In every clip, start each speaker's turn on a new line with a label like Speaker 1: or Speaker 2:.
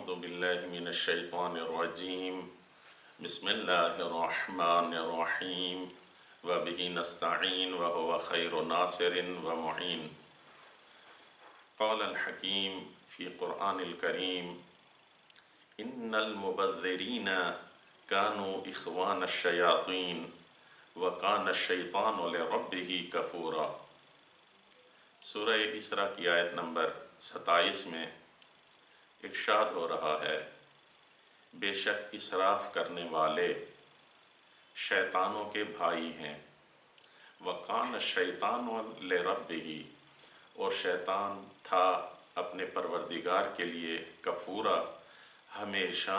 Speaker 1: أعوذ بالله من الشيطان الرجيم بسم الله الرحمن الرحيم وبه نستعين وهو خير ناصر ومعين قال الحكيم في قرآن الكريم إن المبذرين كانوا إخوان الشياطين وكان الشيطان لربه كفورا۔ سورہ اسراء کی آیت نمبر 27 میں ارشاد ہو رہا ہے، بے شک اسراف کرنے والے شیطانوں کے بھائی ہیں، وَقَانَ الشَّيْطَانُ لِرَبِّهِ، اور شیطان تھا اپنے پروردگار کے لیے کفورا، ہمیشہ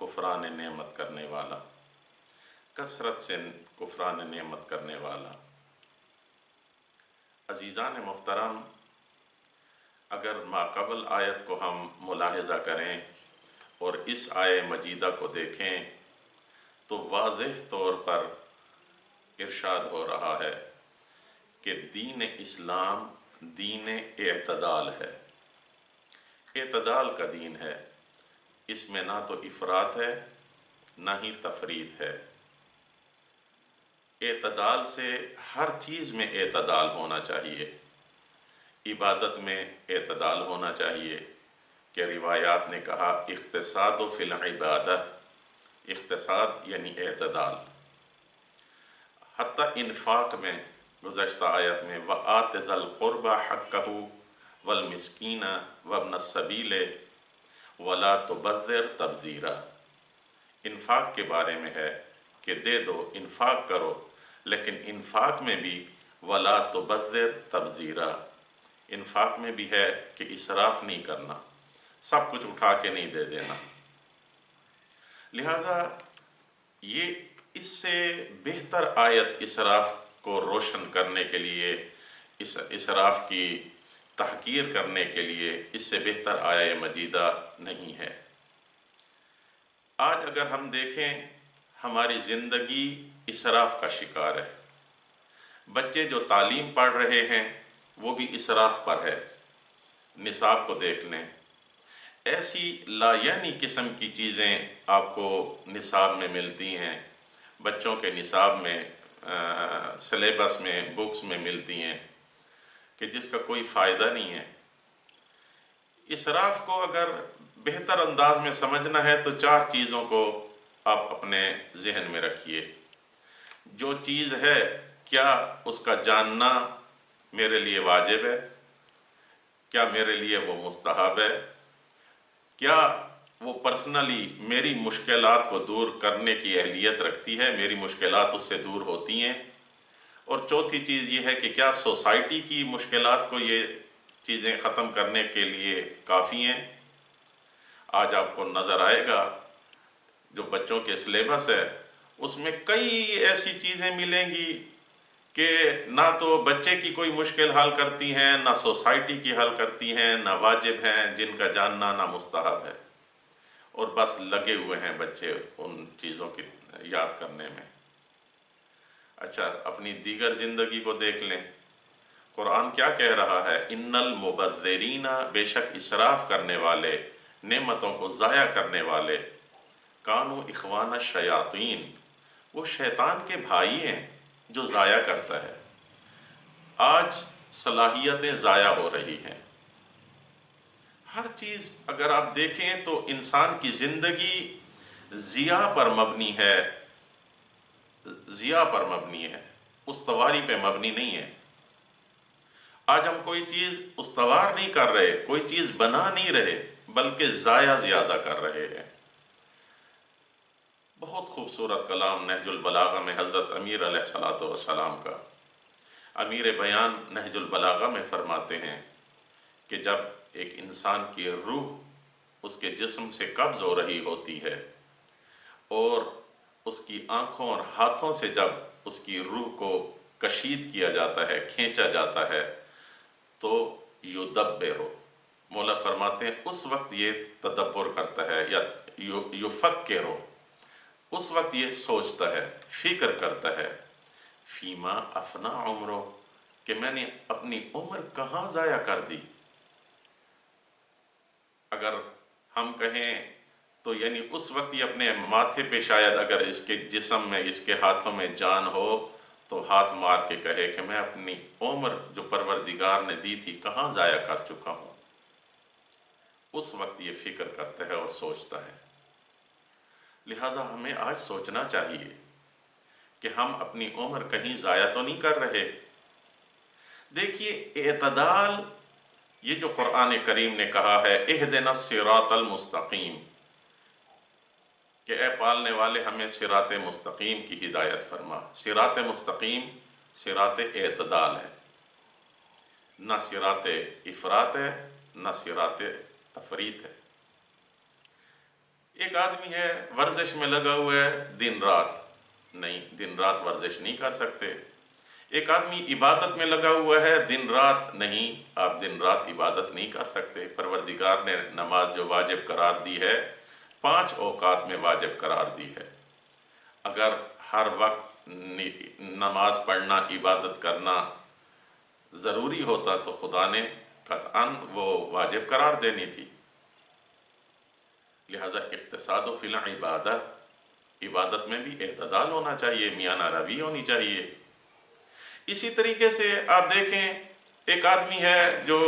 Speaker 1: کفران نعمت کرنے والا، کثرت سے کفران نعمت کرنے والا۔ عزیزان محترم، اگر ماقبل آیت کو ہم ملاحظہ کریں اور اس آیہ مجیدہ کو دیکھیں تو واضح طور پر ارشاد ہو رہا ہے کہ دین اسلام دین اعتدال ہے، اعتدال کا دین ہے، اس میں نہ تو افراط ہے نہ ہی تفریط ہے۔ اعتدال سے ہر چیز میں اعتدال ہونا چاہیے، عبادت میں اعتدال ہونا چاہیے کہ روایات نے کہا اقتصاد فی العبادہ، اقتصاد یعنی اعتدال۔ حتیٰ انفاق میں گزشتہ آیت میں وَآتِ ذَا الْقُرْبَى حَقَّهُ وَالْمِسْكِينَ وَابْنَ السَّبِيلِ وَلَا تُبَذِّرْ تَبْذِيرًا، انفاق کے بارے میں ہے کہ دے دو، انفاق کرو، لیکن انفاق میں بھی وَلَا تُبَذِّرْ تَبْذِيرًا، انفاق میں بھی ہے کہ اسراف نہیں کرنا، سب کچھ اٹھا کے نہیں دے دینا۔ لہذا یہ اس سے بہتر آیت اسراف کو روشن کرنے کے لیے، اسراف کی تحقیر کرنے کے لیے اس سے بہتر آیہ مجیدہ نہیں ہے۔ آج اگر ہم دیکھیں ہماری زندگی اسراف کا شکار ہے، بچے جو تعلیم پڑھ رہے ہیں وہ بھی اسراف پر ہے۔ نصاب کو دیکھ لیں، ایسی لا یعنی قسم کی چیزیں آپ کو نصاب میں ملتی ہیں، بچوں کے نصاب میں سلیبس میں بکس میں ملتی ہیں کہ جس کا کوئی فائدہ نہیں ہے۔ اسراف کو اگر بہتر انداز میں سمجھنا ہے تو 4 چیزوں کو آپ اپنے ذہن میں رکھیے۔ جو چیز ہے کیا اس کا جاننا میرے لیے واجب ہے؟ کیا میرے لیے وہ مستحب ہے؟ کیا وہ پرسنلی میری مشکلات کو دور کرنے کی اہلیت رکھتی ہے، میری مشکلات اس سے دور ہوتی ہیں؟ اور چوتھی چیز یہ ہے کہ کیا سوسائٹی کی مشکلات کو یہ چیزیں ختم کرنے کے لیے کافی ہیں؟ آج آپ کو نظر آئے گا جو بچوں کے سلیبس ہے اس میں کئی ایسی چیزیں ملیں گی کہ نہ تو بچے کی کوئی مشکل حل کرتی ہیں، نہ سوسائٹی کی حل کرتی ہیں، نہ واجب ہیں جن کا جاننا، نہ مستحب ہے، اور بس لگے ہوئے ہیں بچے ان چیزوں کی یاد کرنے میں۔ اچھا، اپنی دیگر زندگی کو دیکھ لیں، قرآن کیا کہہ رہا ہے؟ ان المبذرین، بے شک اسراف کرنے والے، نعمتوں کو ضائع کرنے والے، کانوا اخوان الشیاطین، وہ شیطان کے بھائی ہیں جو ضائع کرتا ہے۔ آج صلاحیتیں ضائع ہو رہی ہیں، ہر چیز اگر آپ دیکھیں تو انسان کی زندگی ضیاع پر مبنی ہے، ضیاع پر مبنی ہے، استواری پہ مبنی نہیں ہے۔ آج ہم کوئی چیز استوار نہیں کر رہے، کوئی چیز بنا نہیں رہے، بلکہ ضائع زیادہ کر رہے ہیں۔ بہت خوبصورت کلام نہج البلاغہ میں حضرت امیر علیہ الصلوۃ والسلام کا، امیر بیان نہج البلاغہ میں فرماتے ہیں کہ جب ایک انسان کی روح اس کے جسم سے قبض ہو رہی ہوتی ہے اور اس کی آنکھوں اور ہاتھوں سے جب اس کی روح کو کشید کیا جاتا ہے، کھینچا جاتا ہے، تو یدبرو، مولا فرماتے ہیں اس وقت یہ تدبر کرتا ہے، یا یفکرو، اس وقت یہ سوچتا ہے، فکر کرتا ہے، فیما افنا عمرو، کہ میں نے اپنی عمر کہاں ضائع کر دی۔ اگر ہم کہیں تو یعنی اس وقت یہ اپنے ماتھے پہ شاید اگر اس کے جسم میں، اس کے ہاتھوں میں جان ہو تو ہاتھ مار کے کہے کہ میں اپنی عمر جو پروردگار نے دی تھی کہاں ضائع کر چکا ہوں۔ اس وقت یہ فکر کرتا ہے اور سوچتا ہے۔ لہذا ہمیں آج سوچنا چاہیے کہ ہم اپنی عمر کہیں ضائع تو نہیں کر رہے۔ دیکھیے اعتدال، یہ جو قرآن کریم نے کہا ہے اہدنا الصراط المستقیم، کہ اے پالنے والے ہمیں صراط مستقیم کی ہدایت فرما۔ صراط مستقیم صراط اعتدال ہے، نہ صراط افراط ہے نہ صراط تفریط ہے۔ ایک آدمی ہے ورزش میں لگا ہوا ہے دن رات، نہیں، دن رات ورزش نہیں کر سکتے۔ ایک آدمی عبادت میں لگا ہوا ہے دن رات، نہیں، آپ دن رات عبادت نہیں کر سکتے۔ پروردگار نے نماز جو واجب قرار دی ہے 5 اوقات میں واجب قرار دی ہے۔ اگر ہر وقت نماز پڑھنا، عبادت کرنا ضروری ہوتا تو خدا نے قطعاً وہ واجب قرار دینی تھی۔ لہذا اقتصاد فی العبادت، عبادت میں بھی اعتدال ہونا چاہیے، میانہ روی ہونی چاہیے۔ اسی طریقے سے آپ دیکھیں ایک آدمی ہے جو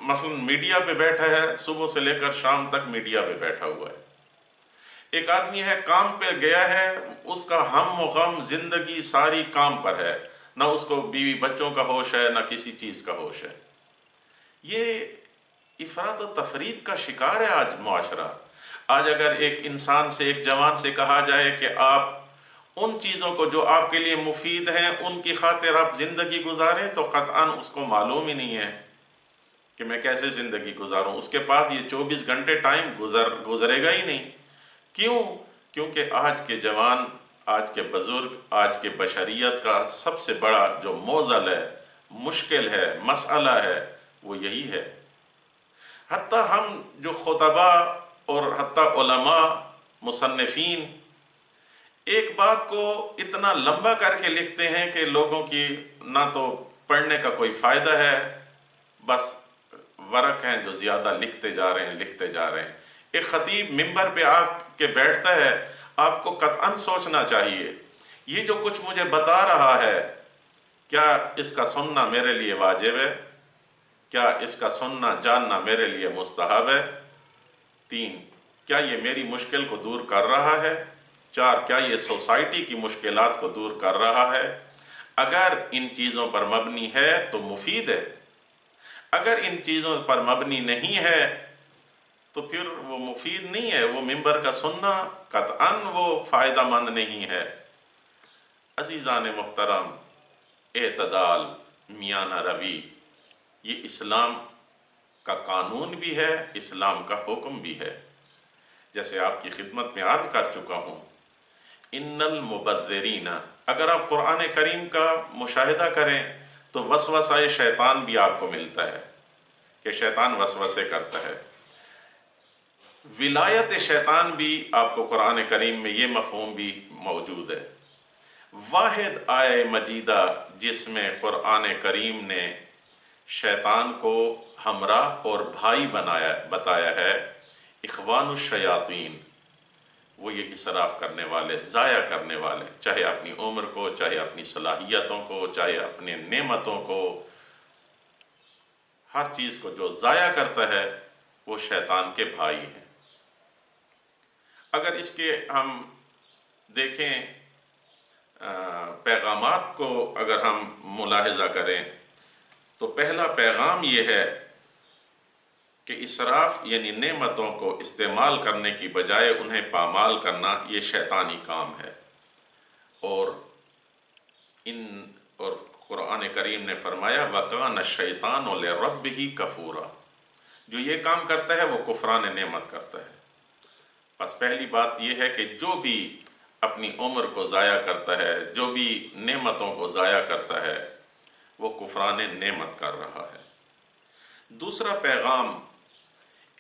Speaker 1: مثلا میڈیا پہ بیٹھا ہے، صبح سے لے کر شام تک میڈیا پہ بیٹھا ہوا ہے۔ ایک آدمی ہے کام پہ گیا ہے، اس کا ہم و غم زندگی ساری کام پر ہے، نہ اس کو بیوی بچوں کا ہوش ہے نہ کسی چیز کا ہوش ہے۔ یہ افراط و تفریط کا شکار ہے آج معاشرہ۔ آج اگر ایک انسان سے، ایک جوان سے کہا جائے کہ آپ ان چیزوں کو جو آپ کے لیے مفید ہیں ان کی خاطر آپ زندگی گزاریں، تو قطعاً اس کو معلوم ہی نہیں ہے کہ میں کیسے زندگی گزاروں۔ اس کے پاس یہ 24 گھنٹے ٹائم گزرے گا ہی نہیں۔ کیوں؟ کیونکہ آج کے جوان، آج کے بزرگ، آج کے بشریت کا سب سے بڑا جو معضل ہے، مشکل ہے، مسئلہ ہے، وہ یہی ہے۔ حتیٰ ہم جو خطبہ اور حتیٰ علماء، مصنفین ایک بات کو اتنا لمبا کر کے لکھتے ہیں کہ لوگوں کی نہ تو پڑھنے کا کوئی فائدہ ہے، بس ورق ہیں جو زیادہ لکھتے جا رہے ہیں۔ ایک خطیب منبر پہ آ کے بیٹھتا ہے، آپ کو قطعاً سوچنا چاہیے یہ جو کچھ مجھے بتا رہا ہے، کیا اس کا سننا میرے لیے واجب ہے؟ کیا اس کا سننا جاننا میرے لیے مستحب ہے؟ 3، کیا یہ میری مشکل کو دور کر رہا ہے؟ 4، کیا یہ سوسائٹی کی مشکلات کو دور کر رہا ہے؟ اگر ان چیزوں پر مبنی ہے تو مفید ہے، اگر ان چیزوں پر مبنی نہیں ہے تو پھر وہ مفید نہیں ہے، وہ منبر کا سننا قطعاً وہ فائدہ مند نہیں ہے۔ عزیزان محترم، اعتدال، میانہ روی، یہ اسلام کا قانون بھی ہے، اسلام کا حکم بھی ہے۔ جیسے آپ کی خدمت میں عرض کر چکا ہوں، ان المبذرین، اگر آپ قرآن کریم کا مشاہدہ کریں تو وسوسہ شیطان بھی آپ کو ملتا ہے کہ شیطان وسوسے کرتا ہے۔ ولایت شیطان بھی آپ کو قرآن کریم میں یہ مفہوم بھی موجود ہے۔ واحد آیہ مجیدہ جس میں قرآن کریم نے شیطان کو ہمراہ اور بھائی بتایا ہے، اخوان الشیاطین، وہ یہ اسراف کرنے والے، ضائع کرنے والے، چاہے اپنی عمر کو، چاہے اپنی صلاحیتوں کو، چاہے اپنے نعمتوں کو، ہر چیز کو جو ضائع کرتا ہے وہ شیطان کے بھائی ہیں۔ اگر اس کے ہم دیکھیں پیغامات کو اگر ہم ملاحظہ کریں تو پہلا پیغام یہ ہے کہ اسراف یعنی نعمتوں کو استعمال کرنے کی بجائے انہیں پامال کرنا، یہ شیطانی کام ہے۔ اور قرآن کریم نے فرمایا وَقَانَ الشَّيْطَانُ لِرَبِّهِ كَفُورًا، جو یہ کام کرتا ہے وہ کفران نعمت کرتا ہے۔ بس پہلی بات یہ ہے کہ جو بھی اپنی عمر کو ضائع کرتا ہے، جو بھی نعمتوں کو ضائع کرتا ہے، وہ کفران نعمت کر رہا ہے۔ دوسرا پیغام،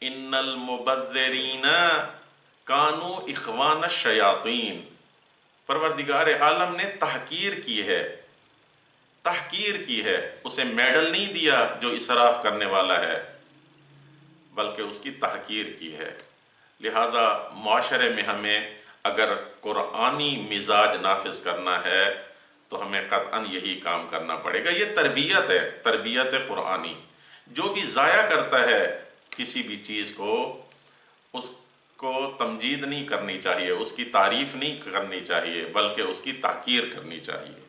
Speaker 1: ان المبذرین کانوا اخوان الشیاطین، پروردگار عالم نے تحقیر کی ہے، اسے میڈل نہیں دیا جو اسراف کرنے والا ہے، بلکہ اس کی تحقیر کی ہے۔ لہذا معاشرے میں ہمیں اگر قرآنی مزاج نافذ کرنا ہے تو ہمیں قطعاً یہی کام کرنا پڑے گا۔ یہ تربیت ہے، تربیت قرآنی۔ جو بھی ضائع کرتا ہے کسی بھی چیز کو، اس کو تمجید نہیں کرنی چاہیے، اس کی تعریف نہیں کرنی چاہیے، بلکہ اس کی تحقیر کرنی چاہیے۔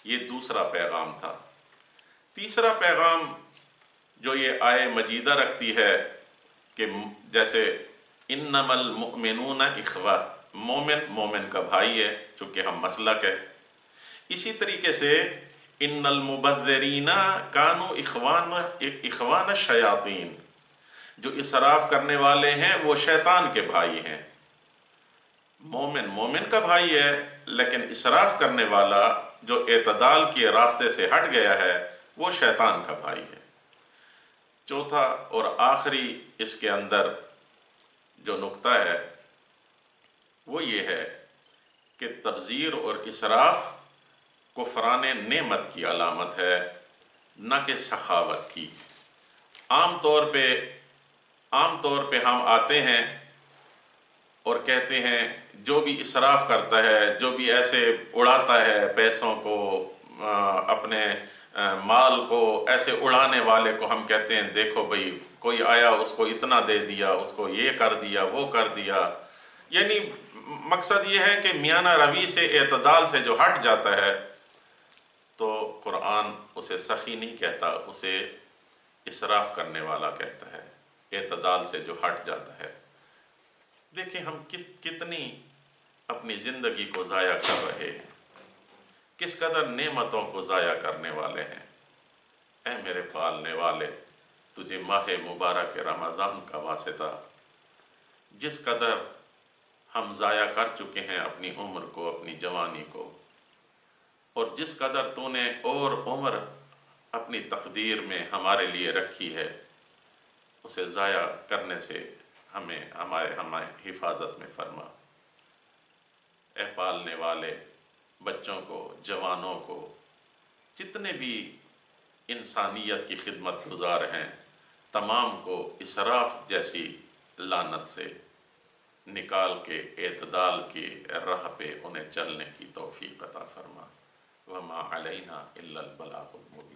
Speaker 1: یہ دوسرا پیغام تھا۔ تیسرا پیغام جو یہ آیہ مجیدہ رکھتی ہے کہ جیسے انما المؤمنون اخوہ، مومن مومن کا بھائی ہے، چونکہ ہم مسلک ہے۔ اسی طریقے سے ان المبذرین کانوا اخوان الشیاطین، جو اسراف کرنے والے ہیں وہ شیطان کے بھائی ہیں۔ مومن مومن کا بھائی ہے، لیکن اسراف کرنے والا جو اعتدال کے راستے سے ہٹ گیا ہے وہ شیطان کا بھائی ہے۔ چوتھا اور آخری اس کے اندر جو نقطہ ہے وہ یہ ہے کہ تبذیر اور اسراف کفران نعمت کی علامت ہے، نہ کہ سخاوت کی۔ عام طور پہ ہم آتے ہیں اور کہتے ہیں جو بھی اسراف کرتا ہے، جو بھی ایسے اڑاتا ہے پیسوں کو، اپنے مال کو ایسے اڑانے والے کو ہم کہتے ہیں دیکھو بھئی کوئی آیا اس کو اتنا دے دیا، اس کو یہ کر دیا، وہ کر دیا۔ یعنی مقصد یہ ہے کہ میانہ روی سے، اعتدال سے جو ہٹ جاتا ہے تو قرآن اسے سخی نہیں کہتا، اسے اسراف کرنے والا کہتا ہے، اعتدال سے جو ہٹ جاتا ہے۔ دیکھیں ہم کتنی اپنی زندگی کو ضائع کر رہے ہیں، کس قدر نعمتوں کو ضائع کرنے والے ہیں۔ اے میرے پالنے والے، تجھے ماہ مبارک رمضان کا واسطہ جس قدر ہم ضائع کر چکے ہیں اپنی عمر کو، اپنی جوانی کو، اور جس قدر تو نے اور عمر اپنی تقدیر میں ہمارے لیے رکھی ہے، اسے ضائع کرنے سے ہمیں حفاظت میں فرما۔ اے پالنے والے، بچوں کو، جوانوں کو، جتنے بھی انسانیت کی خدمت گزار ہیں، تمام کو اسراف جیسی لعنت سے نکال کے اعتدال کی راہ پہ انہیں چلنے کی توفیق عطا فرما۔ وما علینا الا البلاغ المبین۔